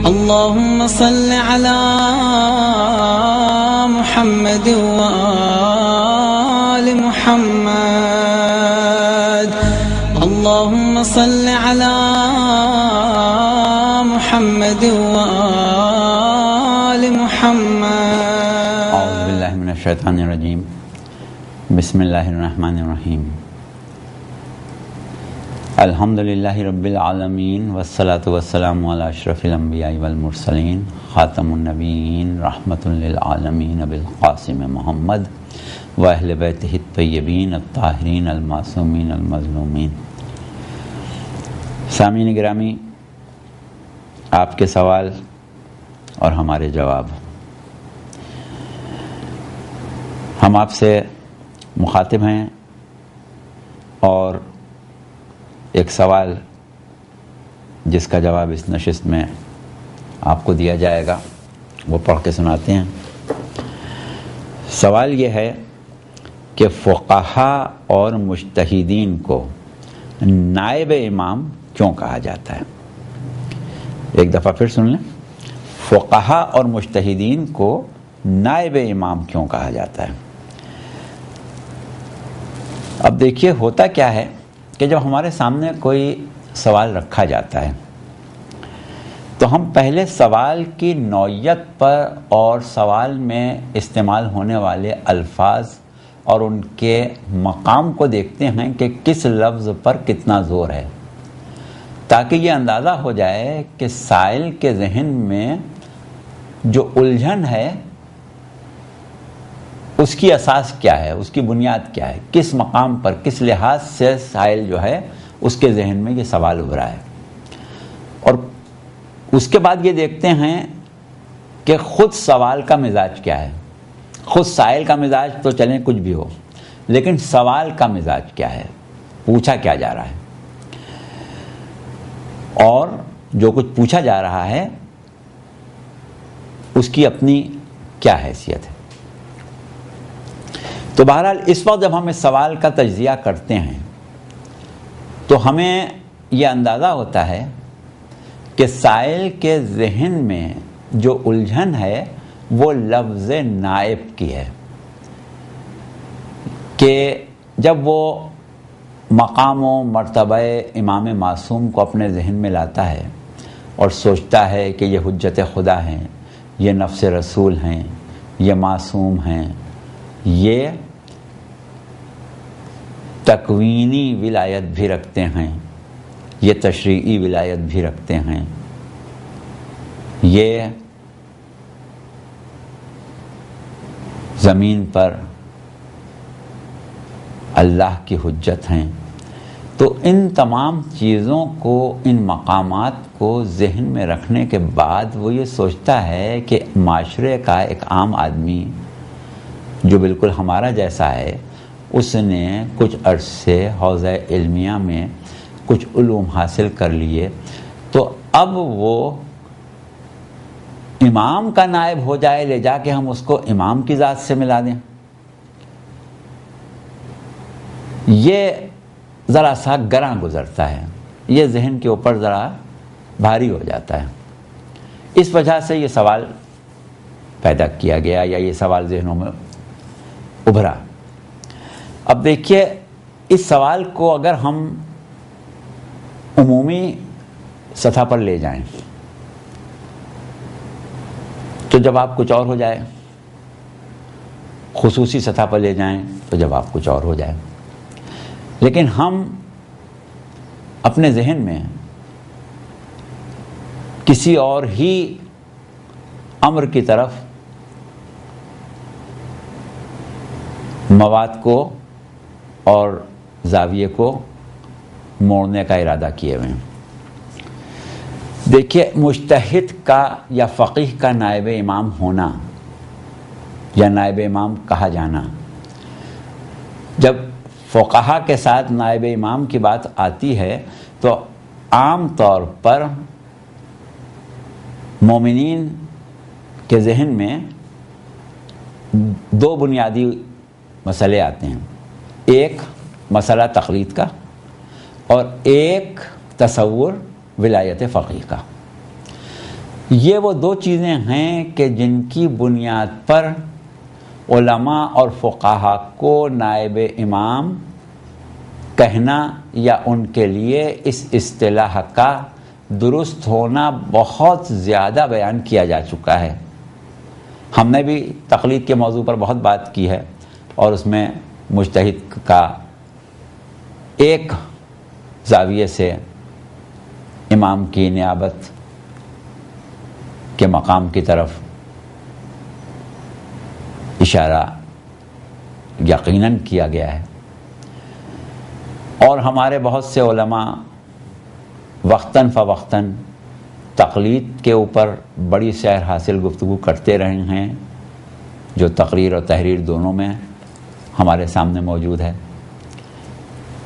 اللهم صل على محمد وآل محمد. اللهم صل على محمد وآل محمد. اعوذ باللہ من الشیطان الرجیم. بسم اللہ الرحمن الرحیم. الحمدللہ رب العالمین والصلاة والسلام علی اشرف الانبیاء والمرسلین خاتم النبیین رحمۃ للعالمین بالقاسم محمد و اہل بیتہ الطیبین الطاہرین المعصومین المظلومین. سامعین گرامی، آپ کے سوال اور ہمارے جواب. ہم آپ سے مخاطب ہیں اور ایک سوال جس کا جواب اس نشست میں آپ کو دیا جائے گا وہ پڑھ کے سناتے ہیں. سوال یہ ہے کہ فقہا اور مجتہدین کو نائب امام کیوں کہا جاتا ہے؟ ایک دفعہ پھر سن لیں. فقہا اور مجتہدین کو نائب امام کیوں کہا جاتا ہے؟ اب دیکھیے، ہوتا کیا ہے کہ جب ہمارے سامنے کوئی سوال رکھا جاتا ہے تو ہم پہلے سوال کی نوعیت پر اور سوال میں استعمال ہونے والے الفاظ اور ان کے مقام کو دیکھتے ہیں کہ کس لفظ پر کتنا زور ہے، تاکہ یہ اندازہ ہو جائے کہ سائل کے ذہن میں جو الجھن ہے اس کی اساس کیا ہے، اس کی بنیاد کیا ہے، کس مقام پر، کس لحاظ سے سائل جو ہے اس کے ذہن میں یہ سوال ابھرا ہے. اور اس کے بعد یہ دیکھتے ہیں کہ خود سوال کا مزاج کیا ہے. خود سائل کا مزاج تو چلیں کچھ بھی ہو، لیکن سوال کا مزاج کیا ہے، پوچھا کیا جا رہا ہے، اور جو کچھ پوچھا جا رہا ہے اس کی اپنی کیا حیثیت ہے. تو بہرحال اس وقت جب ہم اس سوال کا تجزیہ کرتے ہیں تو ہمیں یہ اندازہ ہوتا ہے کہ سائل کے ذہن میں جو الجھن ہے وہ لفظ نائب کی ہے، کہ جب وہ مقام و مرتبہ امام معصوم کو اپنے ذہن میں لاتا ہے اور سوچتا ہے کہ یہ حجت خدا ہیں، یہ نفس رسول ہیں، یہ معصوم ہیں، یہ تکوینی ولایت بھی رکھتے ہیں، یہ تشریعی ولایت بھی رکھتے ہیں، یہ زمین پر اللہ کی حجت ہیں. تو ان تمام چیزوں کو، ان مقامات کو ذہن میں رکھنے کے بعد وہ یہ سوچتا ہے کہ معاشرے کا ایک عام آدمی جو بالکل ہمارا جیسا ہے، اس نے کچھ عرصے حوزہ علمیہ میں کچھ علوم حاصل کر لیے، تو اب وہ امام کا نائب ہو جائے، لے جا کے ہم اس کو امام کی ذات سے ملا دیں. یہ ذرا سا گراں گزرتا ہے، یہ ذہن کے اوپر ذرا بھاری ہو جاتا ہے. اس وجہ سے یہ سوال پیدا کیا گیا یا یہ سوال ذہنوں میں ابھرا. اب دیکھیے، اس سوال کو اگر ہم عمومی سطح پر لے جائیں تو جواب کچھ اور ہو جائے، خصوصی سطح پر لے جائیں تو جواب کچھ اور ہو جائے. لیکن ہم اپنے ذہن میں کسی اور ہی امر کی طرف مواد کو اور زاویے کو موڑنے کا ارادہ کیے ہوئے ہیں. دیکھیے، مجتہد کا یا فقیہ کا نائب امام ہونا یا نائب امام کہا جانا، جب فقہا کے ساتھ نائب امام کی بات آتی ہے تو عام طور پر مومنین کے ذہن میں دو بنیادی مسئلے آتے ہیں. ایک مسئلہ تقلید کا اور ایک تصور ولایت فقیہ کا. یہ وہ دو چیزیں ہیں کہ جن کی بنیاد پر علماء اور فقہا کو نائب امام کہنا یا ان کے لیے اس اصطلاح کا درست ہونا بہت زیادہ بیان کیا جا چکا ہے. ہم نے بھی تقلید کے موضوع پر بہت بات کی ہے اور اس میں مجتہد کا ایک زاویے سے امام کی نیابت کے مقام کی طرف اشارہ یقیناً کیا گیا ہے. اور ہمارے بہت سے علماء وقتاً فوقتاً تقلید کے اوپر بڑی سیر حاصل گفتگو کرتے رہے ہیں، جو تقریر اور تحریر دونوں میں ہمارے سامنے موجود ہے.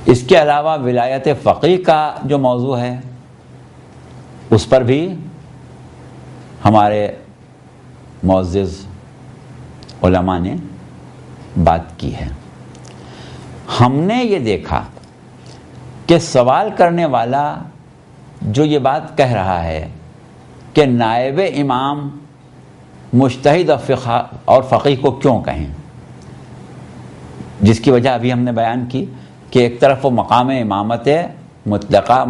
اس کے علاوہ ولایت فقیہ کا جو موضوع ہے اس پر بھی ہمارے معزز علماء نے بات کی ہے. ہم نے یہ دیکھا کہ سوال کرنے والا جو یہ بات کہہ رہا ہے کہ نائب امام مجتہد اور فقیہ کو کیوں کہیں، جس کی وجہ ابھی ہم نے بیان کی کہ ایک طرف وہ مقام امامت مطلقہ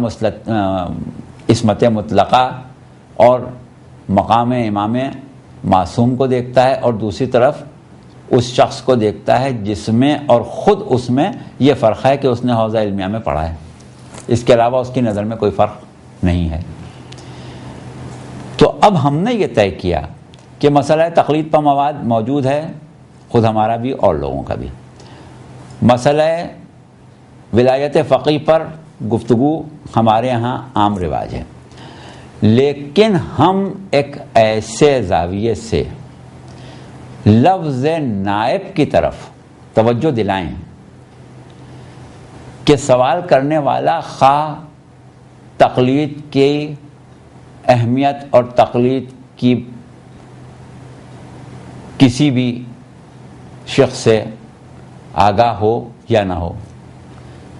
عصمت مطلقہ اور مقام امام معصوم کو دیکھتا ہے، اور دوسری طرف اس شخص کو دیکھتا ہے جس میں اور خود اس میں یہ فرق ہے کہ اس نے حوزہ علمیہ میں پڑھا ہے. اس کے علاوہ اس کی نظر میں کوئی فرق نہیں ہے. تو اب ہم نے یہ طے کیا کہ مسئلہ تقلید پر مواد موجود ہے، خود ہمارا بھی اور لوگوں کا بھی. مسئلہ ولایت فقیہ پر گفتگو ہمارے یہاں عام رواج ہے، لیکن ہم ایک ایسے زاویے سے لفظ نائب کی طرف توجہ دلائیں کہ سوال کرنے والا خواہ تقلید کی اہمیت اور تقلید کی کسی بھی شخص سے آگاہ ہو یا نہ ہو،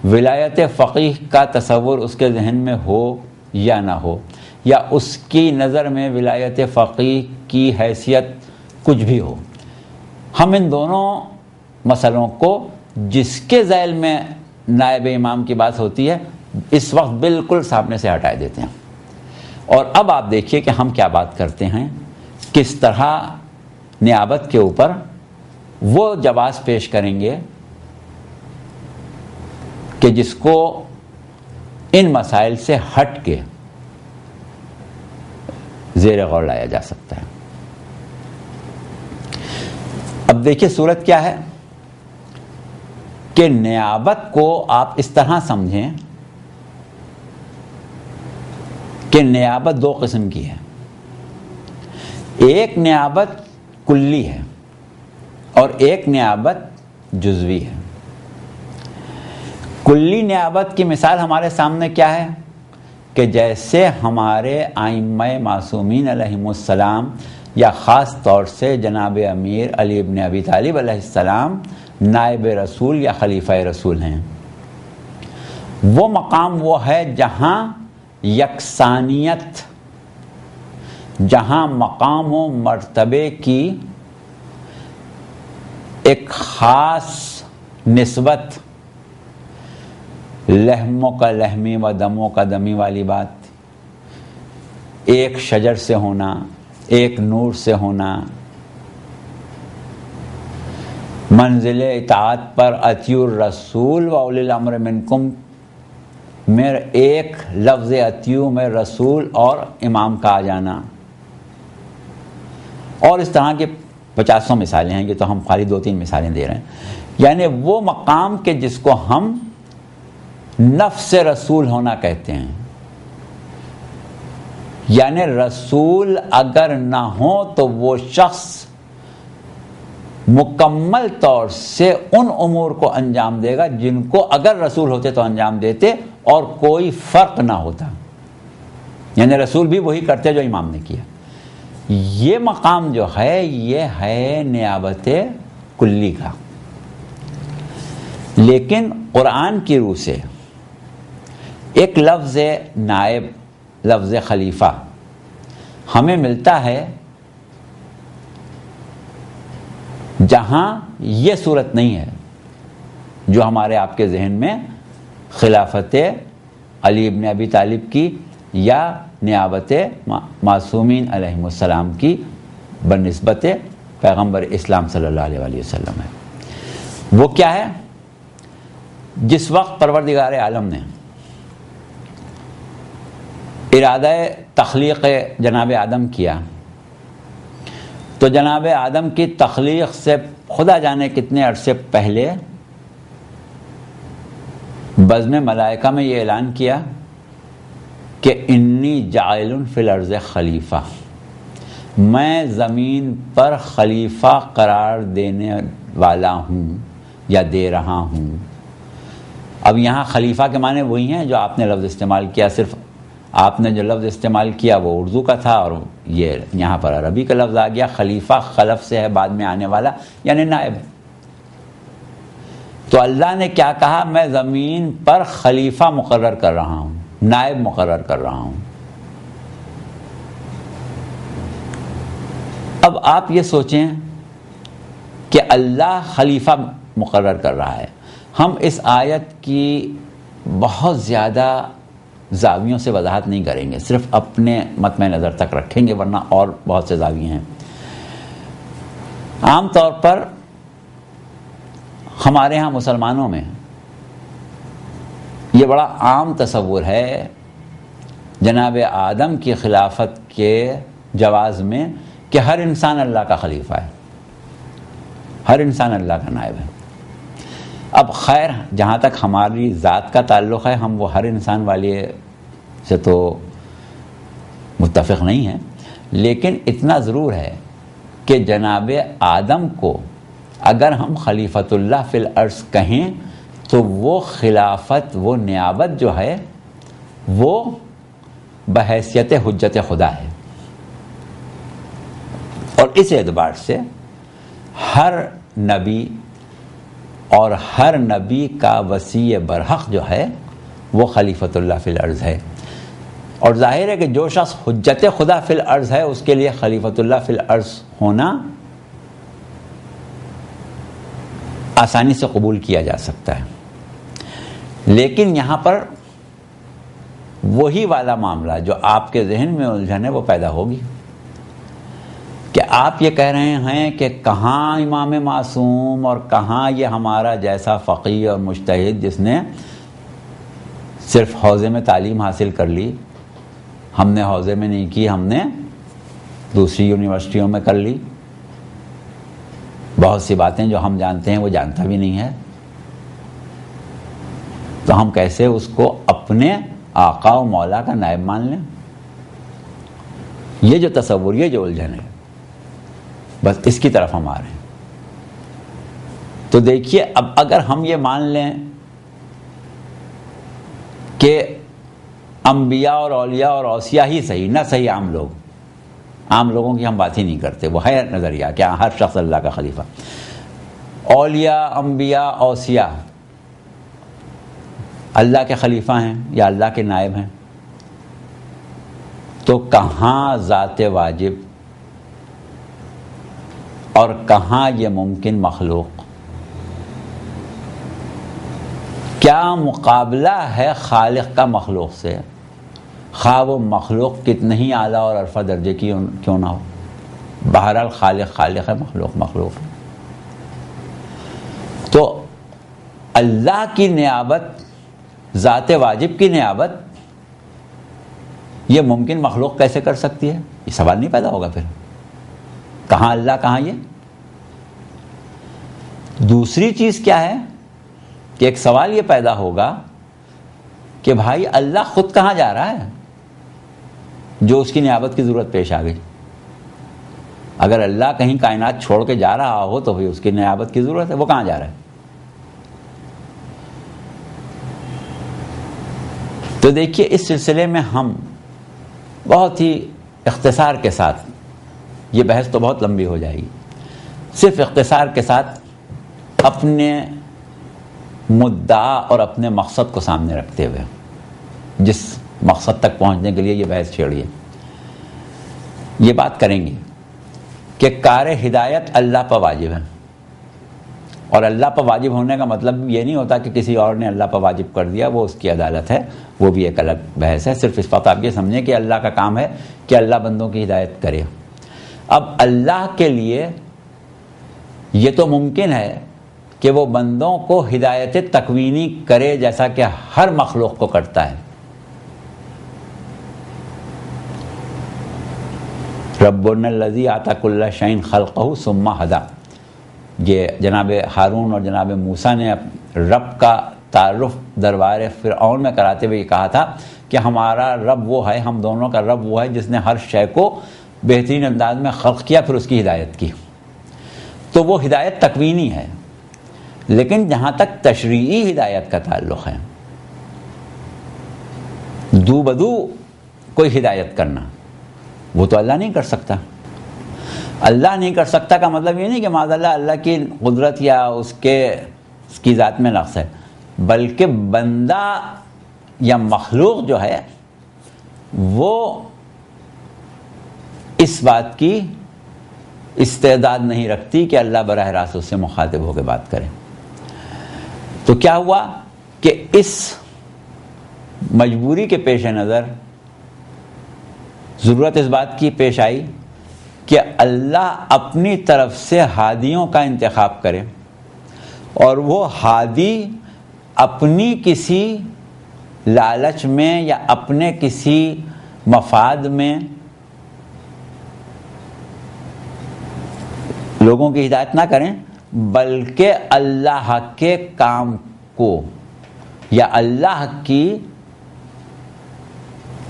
ولایت فقیہ کا تصور اس کے ذہن میں ہو یا نہ ہو، یا اس کی نظر میں ولایت فقیہ کی حیثیت کچھ بھی ہو، ہم ان دونوں مسئلوں کو جس کے ذیل میں نائب امام کی بات ہوتی ہے اس وقت بالکل سامنے سے ہٹائے دیتے ہیں. اور اب آپ دیکھیے کہ ہم کیا بات کرتے ہیں، کس طرح نیابت کے اوپر وہ جواز پیش کریں گے کہ جس کو ان مسائل سے ہٹ کے زیر غور لایا جا سکتا ہے. اب دیکھیے صورت کیا ہے کہ نیابت کو آپ اس طرح سمجھیں کہ نیابت دو قسم کی ہے. ایک نیابت کلی ہے اور ایک نیابت جزوی ہے. کلی نیابت کی مثال ہمارے سامنے کیا ہے کہ جیسے ہمارے ائمہ معصومین علیہم السلام یا خاص طور سے جناب امیر علی ابن ابی طالب علیہ السلام نائب رسول یا خلیفہ رسول ہیں. وہ مقام وہ ہے جہاں یکسانیت، جہاں مقام و مرتبے کی ایک خاص نسبت، لحموں کا لحمی و دموں کا دمی والی بات، ایک شجر سے ہونا، ایک نور سے ہونا، منزل اطاعت پر اطیعوا الرسول و اولی الامر منکم میں ایک لفظ اطیعوا میں رسول اور امام کا آ جانا، اور اس طرح کے 50 مثالیں ہیں. یہ تو ہم خالی 2-3 مثالیں دے رہے ہیں. یعنی وہ مقام کہ جس کو ہم نفس رسول ہونا کہتے ہیں، یعنی رسول اگر نہ ہو تو وہ شخص مکمل طور سے ان امور کو انجام دے گا جن کو اگر رسول ہوتے تو انجام دیتے اور کوئی فرق نہ ہوتا. یعنی رسول بھی وہی کرتے جو امام نے کیا. یہ مقام جو ہے یہ ہے نیابت کلی کا. لیکن قرآن کی روح سے ایک لفظ نائب، لفظ خلیفہ ہمیں ملتا ہے جہاں یہ صورت نہیں ہے جو ہمارے آپ کے ذہن میں خلافت علی ابن ابی طالب کی یا نیابت معصومین علیہم السلام کی بنسبت پیغمبر اسلام صلی اللہ علیہ وآلہ وسلم ہے۔ وہ کیا ہے؟ جس وقت پروردگار عالم نے ارادہ تخلیق جناب آدم کیا تو جناب آدم کی تخلیق سے خدا جانے کتنے عرصے پہلے بزم ملائکہ میں یہ اعلان کیا کہ انی جاعل فی الارض خلیفہ، میں زمین پر خلیفہ قرار دینے والا ہوں یا دے رہا ہوں۔ اب یہاں خلیفہ کے معنی وہی ہیں جو آپ نے لفظ استعمال کیا، صرف آپ نے جو لفظ استعمال کیا وہ اردو کا تھا اور یہ یہاں پر عربی کا لفظ آ گیا۔ خلیفہ خلف سے ہے، بعد میں آنے والا، یعنی نائب۔ تو اللہ نے کیا کہا؟ میں زمین پر خلیفہ مقرر کر رہا ہوں، نائب مقرر کر رہا ہوں۔ اب آپ یہ سوچیں کہ اللہ خلیفہ مقرر کر رہا ہے۔ ہم اس آیت کی بہت زیادہ زاویوں سے وضاحت نہیں کریں گے، صرف اپنے مطمع نظر تک رکھیں گے، ورنہ اور بہت سے زاویے ہیں۔ عام طور پر ہمارے ہاں مسلمانوں میں یہ بڑا عام تصور ہے جناب آدم کی خلافت کے جواز میں کہ ہر انسان اللہ کا خلیفہ ہے، ہر انسان اللہ کا نائب ہے۔ اب خیر جہاں تک ہماری ذات کا تعلق ہے ہم وہ ہر انسان والے سے تو متفق نہیں ہیں، لیکن اتنا ضرور ہے کہ جناب آدم کو اگر ہم خلیفۃ اللہ فی الارض کہیں تو وہ خلافت، وہ نیابت جو ہے وہ بحیثیت حجت خدا ہے، اور اس اعتبار سے ہر نبی اور ہر نبی کا وصی برحق جو ہے وہ خلیفۃ اللہ فی الارض ہے۔ اور ظاہر ہے کہ جو شخص حجت خدا فی الارض ہے اس کے لیے خلیفۃ اللہ فی الارض ہونا آسانی سے قبول کیا جا سکتا ہے۔ لیکن یہاں پر وہی والا معاملہ جو آپ کے ذہن میں الجھن ہے وہ پیدا ہوگی کہ آپ یہ کہہ رہے ہیں کہ کہاں امام معصوم اور کہاں یہ ہمارا جیسا فقیہ اور مجتہد جس نے صرف حوزے میں تعلیم حاصل کر لی، ہم نے حوزے میں نہیں کی، ہم نے دوسری یونیورسٹیوں میں کر لی، بہت سی باتیں جو ہم جانتے ہیں وہ جانتا بھی نہیں ہے، تو ہم کیسے اس کو اپنے آقا و مولا کا نائب مان لیں؟ یہ جو تصور، یہ جو الجھن ہے، بس اس کی طرف ہم آ رہے ہیں۔ تو دیکھیے اب اگر ہم یہ مان لیں کہ انبیاء اور اولیاء اور اوصیاء ہی صحیح، نہ صحیح عام لوگ، عام لوگوں کی ہم بات ہی نہیں کرتے، وہ ہے نظریہ کہ ہر شخص اللہ کا خلیفہ، اولیاء، انبیاء، اوصیاء اللہ کے خلیفہ ہیں یا اللہ کے نائب ہیں، تو کہاں ذات واجب اور کہاں یہ ممکن مخلوق؟ کیا مقابلہ ہے خالق کا مخلوق سے، خواہ وہ مخلوق کتنے ہی اعلیٰ اور عرفہ درجے کی کیوں نہ ہو؟ بہرحال خالق خالق ہے، مخلوق مخلوق ہے۔ تو اللہ کی نیابت، ذات واجب کی نیابت یہ ممکن مخلوق کیسے کر سکتی ہے؟ یہ سوال نہیں پیدا ہوگا پھر، کہاں اللہ کہاں یہ؟ دوسری چیز کیا ہے کہ ایک سوال یہ پیدا ہوگا کہ بھائی اللہ خود کہاں جا رہا ہے جو اس کی نیابت کی ضرورت پیش آ گئی؟ اگر اللہ کہیں کائنات چھوڑ کے جا رہا ہو تو پھر اس کی نیابت کی ضرورت ہے، وہ کہاں جا رہا ہے؟ تو دیکھیے اس سلسلے میں ہم بہت ہی اختصار کے ساتھ، یہ بحث تو بہت لمبی ہو جائے گی، صرف اختصار کے ساتھ اپنے مدعا اور اپنے مقصد کو سامنے رکھتے ہوئے، جس مقصد تک پہنچنے کے لیے یہ بحث چھیڑی ہے، یہ بات کریں گے کہ کار ہدایت اللہ پر واجب ہے، اور اللہ پر واجب ہونے کا مطلب یہ نہیں ہوتا کہ کسی اور نے اللہ پر واجب کر دیا، وہ اس کی عدالت ہے، وہ بھی ایک الگ بحث ہے۔ صرف اس وقت آپ یہ سمجھیں کہ اللہ کا کام ہے کہ اللہ بندوں کی ہدایت کرے۔ اب اللہ کے لیے یہ تو ممکن ہے کہ وہ بندوں کو ہدایت تکوینی کرے جیسا کہ ہر مخلوق کو کرتا ہے۔ ربنا الذی اعطى كل شيء خلقه ثم هدى، یہ جناب ہارون اور جناب موسیٰ نے رب کا تعارف دربار فرعون میں کراتے ہوئے یہ کہا تھا کہ ہمارا رب وہ ہے، ہم دونوں کا رب وہ ہے جس نے ہر شے کو بہترین انداز میں خلق کیا، پھر اس کی ہدایت کی۔ تو وہ ہدایت تکوینی ہے، لیکن جہاں تک تشریعی ہدایت کا تعلق ہے، دو بدو کوئی ہدایت کرنا وہ تو اللہ نہیں کر سکتا۔ اللہ نہیں کر سکتا کا مطلب یہ نہیں کہ معاذ اللہ اللہ کی قدرت یا اس کی ذات میں نقص ہے، بلکہ بندہ یا مخلوق جو ہے وہ اس بات کی استعداد نہیں رکھتی کہ اللہ براہ راست اس سے مخاطب ہو کے بات کرے۔ تو کیا ہوا کہ اس مجبوری کے پیش نظر ضرورت اس بات کی پیش آئی کہ اللہ اپنی طرف سے ہادیوں کا انتخاب کرے، اور وہ ہادی اپنی کسی لالچ میں یا اپنے کسی مفاد میں لوگوں کی ہدایت نہ کریں، بلکہ اللہ کے کام کو یا اللہ کی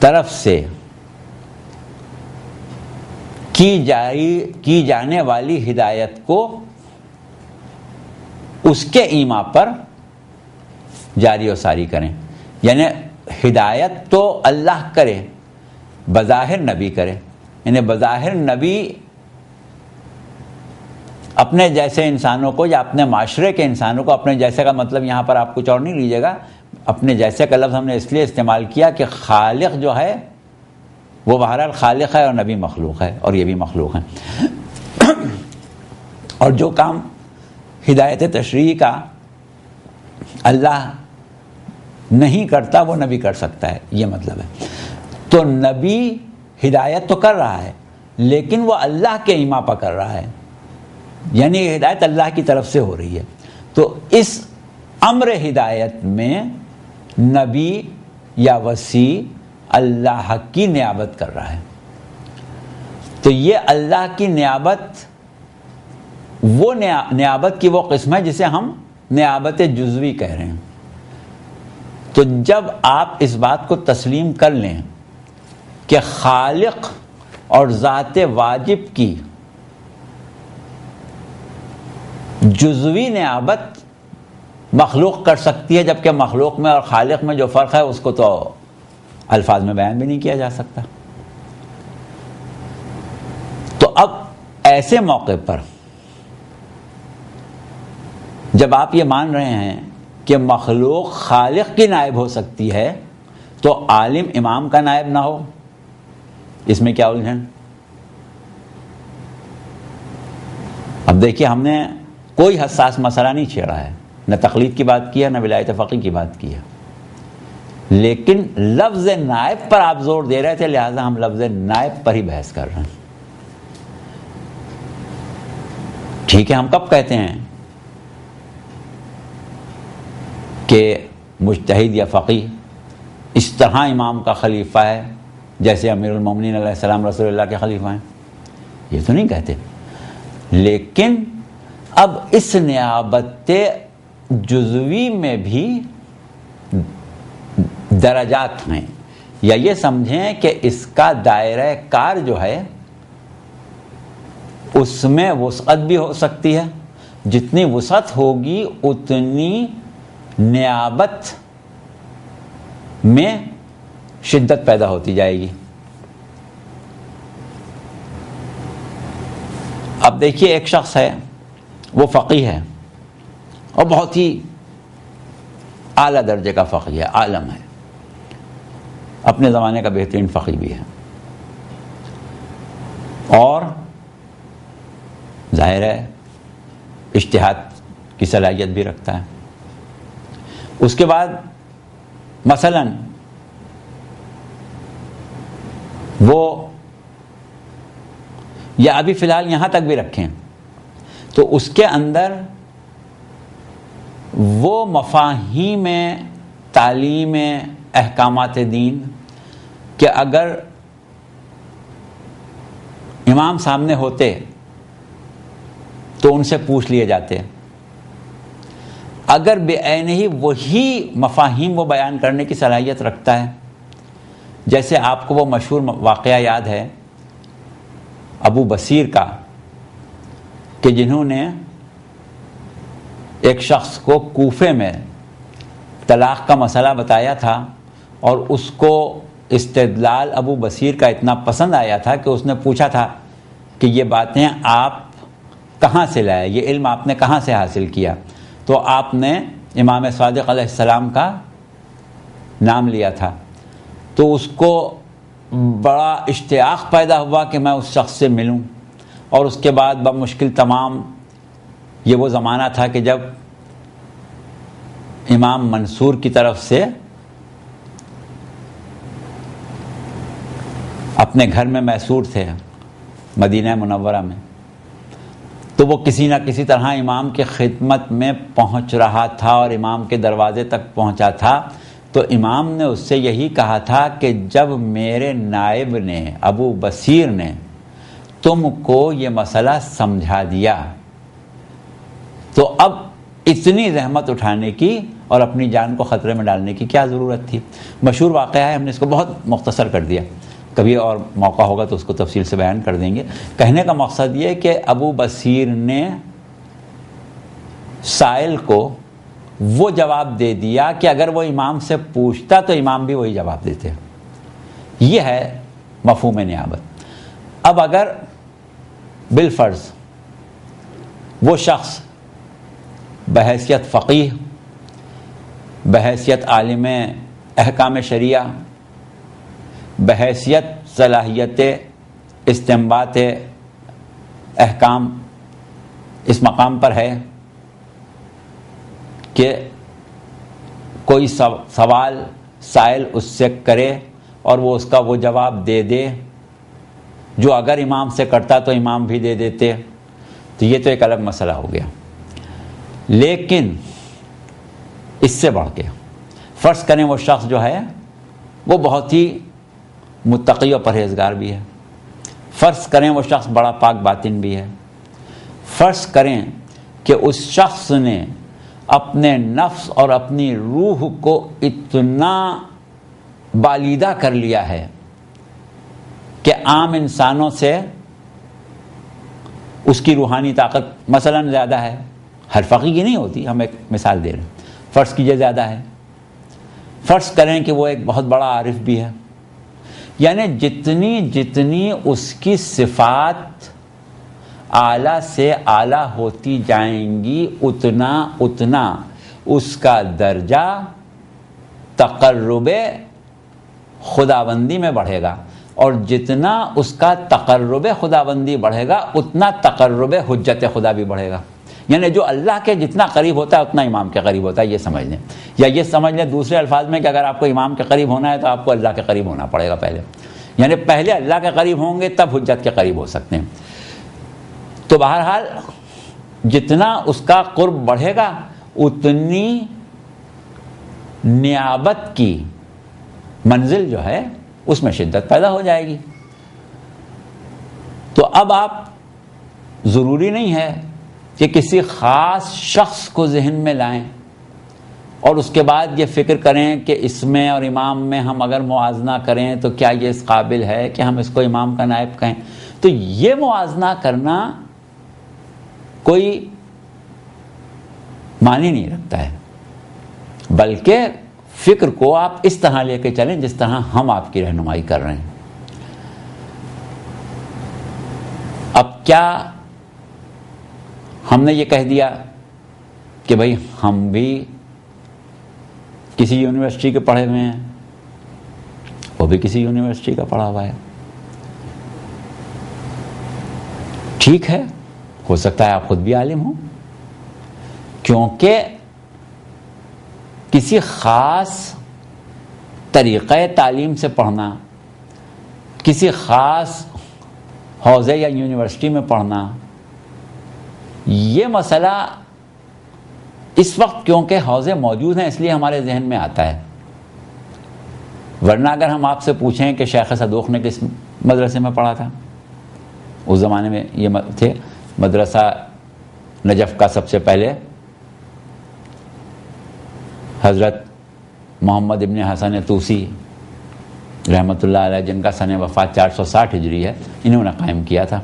طرف سے کی جانے والی ہدایت کو اس کے ایما پر جاری و ساری کریں۔ یعنی ہدایت تو اللہ کرے، بظاہر نبی کرے، یعنی بظاہر نبی اپنے جیسے انسانوں کو یا اپنے معاشرے کے انسانوں کو، اپنے جیسے کا مطلب یہاں پر آپ کچھ اور نہیں لیجیے گا، اپنے جیسے کا لفظ ہم نے اس لیے استعمال کیا کہ خالق جو ہے وہ بہرحال خالق ہے اور نبی مخلوق ہے، اور یہ بھی مخلوق ہے۔ اور جو کام ہدایت تشریعی کا اللہ نہیں کرتا وہ نبی کر سکتا ہے، یہ مطلب ہے۔ تو نبی ہدایت تو کر رہا ہے لیکن وہ اللہ کے ایما پر کر رہا ہے، یعنی یہ ہدایت اللہ کی طرف سے ہو رہی ہے۔ تو اس امر ہدایت میں نبی یا وسیع اللہ کی نیابت کر رہا ہے۔ تو یہ اللہ کی نیابت وہ نیابت کی وہ قسم ہے جسے ہم نیابت جزوی کہہ رہے ہیں۔ تو جب آپ اس بات کو تسلیم کر لیں کہ خالق اور ذات واجب کی جزوی نیابت مخلوق کر سکتی ہے، جبکہ مخلوق میں اور خالق میں جو فرق ہے اس کو تو الفاظ میں بیان بھی نہیں کیا جا سکتا، تو اب ایسے موقع پر جب آپ یہ مان رہے ہیں کہ مخلوق خالق کی نائب ہو سکتی ہے تو عالم امام کا نائب نہ ہو، اس میں کیا الجھن؟ اب دیکھیے ہم نے کوئی حساس مسئلہ نہیں چھیڑا ہے، نہ تقلید کی بات کی ہے نہ ولایت فقیہ کی بات کی ہے، لیکن لفظ نائب پر آپ زور دے رہے تھے، لہذا ہم لفظ نائب پر ہی بحث کر رہے ہیں۔ ٹھیک ہے، ہم کب کہتے ہیں کہ مجتہد یا فقیہ اس طرح امام کا خلیفہ ہے جیسے امیر المومنین علیہ السلام رسول اللہ کے خلیفہ ہیں؟ یہ تو نہیں کہتے، لیکن اب اس نیابت جزوی میں بھی درجات ہیں، یا یہ سمجھیں کہ اس کا دائرہ کار جو ہے اس میں وسعت بھی ہو سکتی ہے، جتنی وسعت ہوگی اتنی نیابت میں شدت پیدا ہوتی جائے گی۔ اب دیکھیے ایک شخص ہے، وہ فقیہ ہے اور بہت ہی اعلیٰ درجے کا فقیہ ہے، عالم ہے، اپنے زمانے کا بہترین فقیہ بھی ہے، اور ظاہر ہے اجتہاد کی صلاحیت بھی رکھتا ہے. اس کے بعد مثلا وہ یا ابھی فی الحال یہاں تک بھی رکھیں تو اس کے اندر وہ مفاہیم تعلیم احکامات دین کہ اگر امام سامنے ہوتے تو ان سے پوچھ لیے جاتے, اگر بے عین ہی وہی مفاہیم وہ بیان کرنے کی صلاحیت رکھتا ہے. جیسے آپ کو وہ مشہور واقعہ یاد ہے ابو بصیر کا کہ جنہوں نے ایک شخص کو کوفے میں طلاق کا مسئلہ بتایا تھا اور اس کو استدلال ابو بصیر کا اتنا پسند آیا تھا کہ اس نے پوچھا تھا کہ یہ باتیں آپ کہاں سے لائے, یہ علم آپ نے کہاں سے حاصل کیا؟ تو آپ نے امام صادق علیہ السلام کا نام لیا تھا. تو اس کو بڑا اشتیاق پیدا ہوا کہ میں اس شخص سے ملوں, اور اس کے بعد بمشکل تمام, یہ وہ زمانہ تھا کہ جب امام منصور کی طرف سے اپنے گھر میں میسور تھے مدینہ منورہ میں, تو وہ کسی نہ کسی طرح امام کی خدمت میں پہنچ رہا تھا اور امام کے دروازے تک پہنچا تھا. تو امام نے اس سے یہی کہا تھا کہ جب میرے نائب نے ابو بصیر نے تم کو یہ مسئلہ سمجھا دیا تو اب اتنی زحمت اٹھانے کی اور اپنی جان کو خطرے میں ڈالنے کی کیا ضرورت تھی. مشہور واقعہ ہے, ہم نے اس کو بہت مختصر کر دیا, کبھی اور موقع ہوگا تو اس کو تفصیل سے بیان کر دیں گے. کہنے کا مقصد یہ کہ ابو بصیر نے سائل کو وہ جواب دے دیا کہ اگر وہ امام سے پوچھتا تو امام بھی وہی جواب دیتے. یہ ہے مفہوم نیابت. اب اگر بالفرض وہ شخص بحیثیت فقیہ, بحیثیت عالم احکام شریعہ, بحیثیت صلاحیت استنباط احکام اس مقام پر ہے کہ کوئی سوال سائل اس سے کرے اور وہ اس کا وہ جواب دے دے جو اگر امام سے کرتا تو امام بھی دے دیتے, تو یہ تو ایک الگ مسئلہ ہو گیا. لیکن اس سے بڑھ کے فرض کریں وہ شخص جو ہے وہ بہت ہی متقی و پرہیزگار بھی ہے, فرض کریں وہ شخص بڑا پاک باطن بھی ہے, فرض کریں کہ اس شخص نے اپنے نفس اور اپنی روح کو اتنا بالیدہ کر لیا ہے کہ عام انسانوں سے اس کی روحانی طاقت مثلا زیادہ ہے. ہر فقیہ کی نہیں ہوتی, ہم ایک مثال دے رہے ہیں, فرض کیجئے زیادہ ہے. فرض کریں کہ وہ ایک بہت بڑا عارف بھی ہے, یعنی جتنی اس کی صفات اعلیٰ سے اعلیٰ ہوتی جائیں گی اتنا اس کا درجہ تقرب خداوندی میں بڑھے گا, اور جتنا اس کا تقرب خداوندی بڑھے گا اتنا تقرب حجت خدا بھی بڑھے گا. یعنی جو اللہ کے جتنا قریب ہوتا ہے اتنا امام کے قریب ہوتا ہے, یہ سمجھ لیں. یا یہ سمجھ لیں دوسرے الفاظ میں کہ اگر آپ کو امام کے قریب ہونا ہے تو آپ کو اللہ کے قریب ہونا پڑے گا پہلے, یعنی پہلے اللہ کے قریب ہوں گے تب حجت کے قریب ہو سکتے ہیں. تو بہرحال جتنا اس کا قرب بڑھے گا اتنی نیابت کی منزل جو ہے اس میں شدت پیدا ہو جائے گی. تو اب آپ ضروری نہیں ہے کہ کسی خاص شخص کو ذہن میں لائیں اور اس کے بعد یہ فکر کریں کہ اس میں اور امام میں ہم اگر موازنہ کریں تو کیا یہ اس قابل ہے کہ ہم اس کو امام کا نائب کہیں. تو یہ موازنہ کرنا کوئی معنی نہیں رکھتا ہے, بلکہ فکر کو آپ اس طرح لے کے چلیں جس طرح ہم آپ کی رہنمائی کر رہے ہیں. اب کیا ہم نے یہ کہہ دیا کہ بھئی ہم بھی کسی یونیورسٹی کے پڑھے ہوئے ہیں, وہ بھی کسی یونیورسٹی کا پڑھا ہوا ہے, ٹھیک ہے، ہو سکتا ہے آپ خود بھی عالم ہوں، کیونکہ کسی خاص طریقہ تعلیم سے پڑھنا، کسی خاص حوزے یا یونیورسٹی میں پڑھنا، یہ مسئلہ اس وقت کیونکہ حوزے موجود ہیں اس لیے ہمارے ذہن میں آتا ہے، ورنہ اگر ہم آپ سے پوچھیں کہ شیخ صدوق نے کس مدرسے میں پڑھا تھا، اس زمانے میں یہ تھے مدرسہ نجف کا سب سے پہلے حضرت محمد ابن حسن توسی رحمۃ اللہ علیہ، جن کا سن وفات 460 ہجری ہے، انہوں نے قائم کیا تھا۔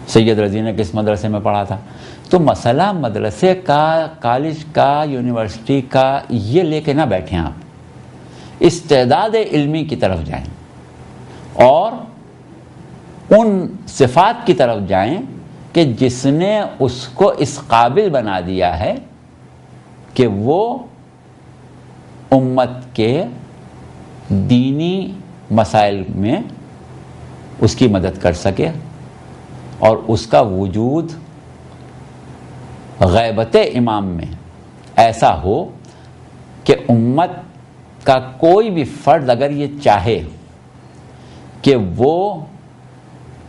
سید رضی نے کس مدرسے میں پڑھا تھا؟ تو مسئلہ مدرسے کا، کالج کا، یونیورسٹی کا یہ لے کے نہ بیٹھیں، آپ استعداد علمی کی طرف جائیں اور ان صفات کی طرف جائیں کہ جس نے اس کو اس قابل بنا دیا ہے کہ وہ امت کے دینی مسائل میں اس کی مدد کر سکے اور اس کا وجود غیبت امام میں ایسا ہو کہ امت کا کوئی بھی فرد اگر یہ چاہے کہ وہ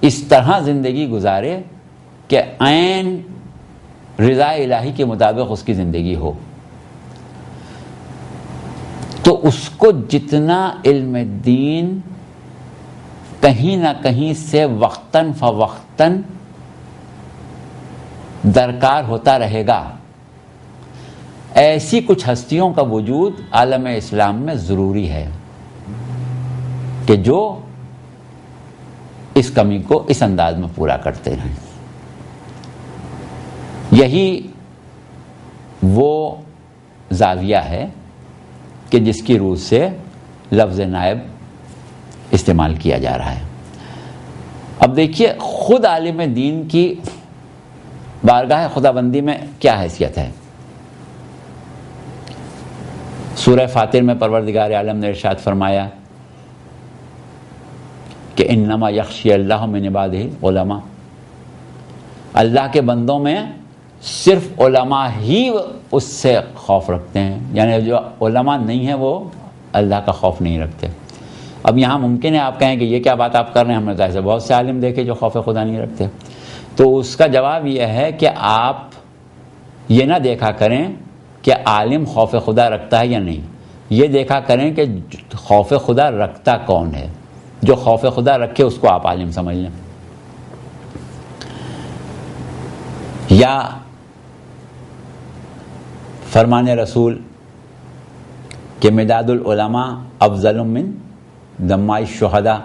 اس طرح زندگی گزارے کہ عین رضا الہی کے مطابق اس کی زندگی ہو، تو اس کو جتنا علم دین کہیں نہ کہیں سے وقتاً فوقتاً درکار ہوتا رہے گا۔ ایسی کچھ ہستیوں کا وجود عالم اسلام میں ضروری ہے کہ جو اس کمی کو اس انداز میں پورا کرتے رہیں۔ یہی وہ زاویہ ہے کہ جس کی روح سے لفظ نائب استعمال کیا جا رہا ہے۔ اب دیکھیے خود عالم دین کی بارگاہ خدا بندی میں کیا حیثیت ہے۔ سورہ فاتر میں پروردگار عالم نے ارشاد فرمایا کہ انما یخشی اللہ من عبادہ علماء، اللہ کے بندوں میں صرف علماء ہی اس سے خوف رکھتے ہیں، یعنی جو علماء نہیں ہیں وہ اللہ کا خوف نہیں رکھتے۔ اب یہاں ممکن ہے آپ کہیں کہ یہ کیا بات آپ کر رہے ہیں، ہم نے کہا ایسے بہت سے عالم دیکھے جو خوف خدا نہیں رکھتے۔ تو اس کا جواب یہ ہے کہ آپ یہ نہ دیکھا کریں کہ عالم خوف خدا رکھتا ہے یا نہیں، یہ دیکھا کریں کہ خوف خدا رکھتا کون ہے۔ جو خوف خدا رکھے اس کو آپ عالم سمجھ لیں۔ یا فرمان رسول کہ مداد العلماء افضل من دماء الشہداء،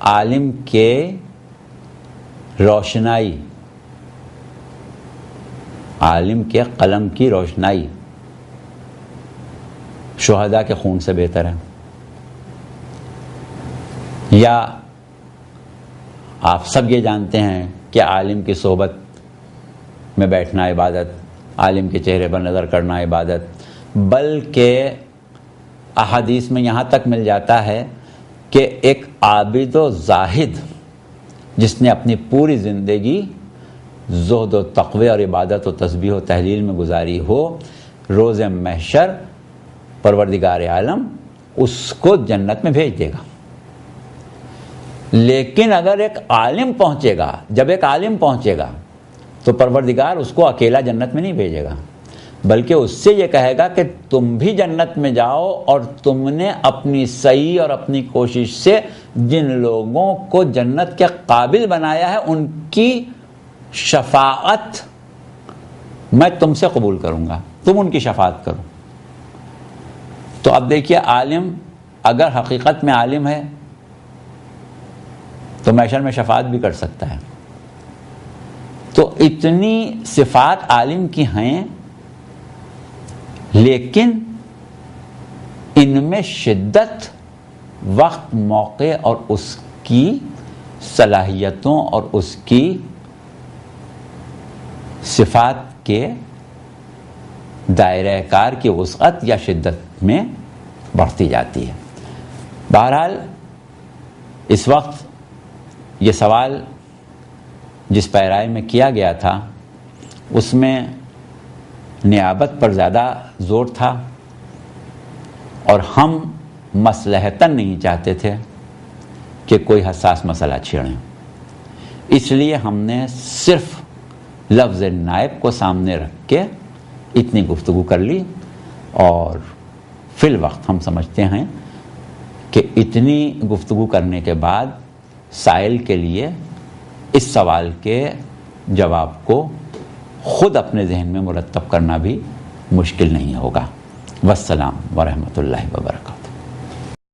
عالم کے روشنائی، عالم کے قلم کی روشنائی شہداء کے خون سے بہتر ہے۔ یا آپ سب یہ جانتے ہیں کہ عالم کی صحبت میں بیٹھنا عبادت، عالم کے چہرے پر نظر کرنا عبادت، بلکہ احادیث میں یہاں تک مل جاتا ہے کہ ایک عابد و زاہد جس نے اپنی پوری زندگی زہد و تقوی اور عبادت و تسبیح و تحلیل میں گزاری ہو، روز محشر پروردگار عالم اس کو جنت میں بھیج دے گا۔ لیکن اگر ایک عالم پہنچے گا، جب ایک عالم پہنچے گا تو پروردگار اس کو اکیلا جنت میں نہیں بھیجے گا، بلکہ اس سے یہ کہے گا کہ تم بھی جنت میں جاؤ اور تم نے اپنی سعی اور اپنی کوشش سے جن لوگوں کو جنت کے قابل بنایا ہے ان کی شفاعت میں تم سے قبول کروں گا، تم ان کی شفاعت کرو۔ تو اب دیکھیے عالم اگر حقیقت میں عالم ہے تو محشر میں شفاعت بھی کر سکتا ہے۔ تو اتنی صفات عالم کی ہیں، لیکن ان میں شدت وقت، موقع اور اس کی صلاحیتوں اور اس کی صفات کے دائرہ کار کی وسعت یا شدت میں بڑھتی جاتی ہے۔ بہرحال اس وقت یہ سوال جس پیرائے میں کیا گیا تھا اس میں نیابت پر زیادہ زور تھا، اور ہم مصلحتاً نہیں چاہتے تھے کہ کوئی حساس مسئلہ چھیڑیں، اس لیے ہم نے صرف لفظ نائب کو سامنے رکھ کے اتنی گفتگو کر لی، اور فی الوقت ہم سمجھتے ہیں کہ اتنی گفتگو کرنے کے بعد سائل کے لیے اس سوال کے جواب کو خود اپنے ذہن میں مرتب کرنا بھی مشکل نہیں ہوگا۔ والسلام ورحمۃ اللہ وبرکاتہ۔